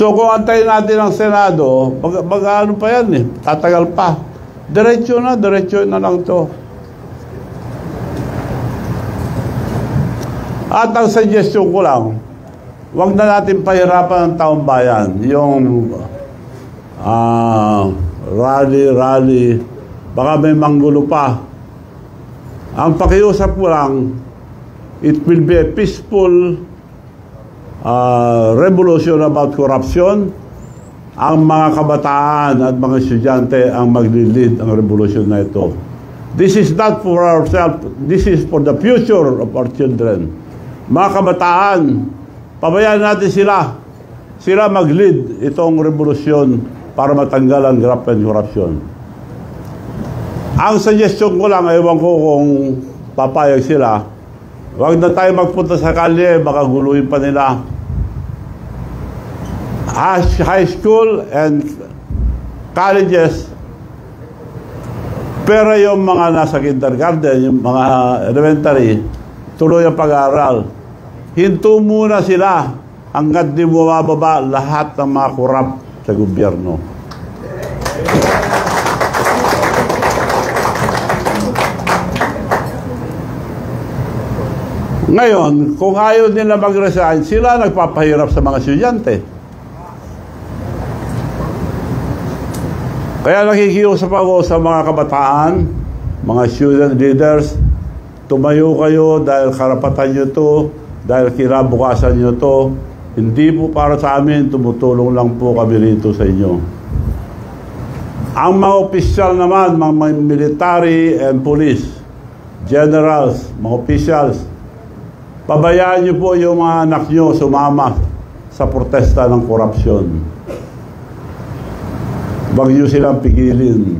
So kung antayin natin ang Senado, ano pa yan eh, tatagal pa. Diretso na lang to. At ang suggestion ko lang, huwag na natin pahirapan ang taong bayan. Yung rally, baka may manggulo pa. Ang pakiusap ko lang, it will be a peaceful revolution about corruption. Ang mga kabataan at mga estudyante ang maglilid ang revolution na ito. This is not for ourselves, this is for the future of our children. Mga kabataan, pabayaan natin sila. Sila mag-lead itong revolusyon para matanggal ang graft and corruption. Ang suggestion ko lang, ewan ko kung papayag sila, huwag na tayo magpunta sa kalye, baka guluhin pa nila. High school and colleges, pero yung mga nasa kindergarten, yung mga elementary, tuloy ang pag-aaral. Hinto muna sila hanggat di bumababa lahat ng mga korap sa gobyerno. Ngayon, kung ayaw nila mag-resign, sila nagpapahirap sa mga estudyante. Kaya nakikiusap ako sa mga kabataan, mga student leaders, tumayo kayo dahil karapatan nyo to, dahil kinabukasan nyo to. Hindi po para sa amin, tumutulong lang po kami rito sa inyo. Ang mga opisyal naman, mga military and police, generals, mga officials, pabayaan nyo po yung mga anak nyo sumama sa protesta ng korupsyon. Huwag nyo silang pigilin.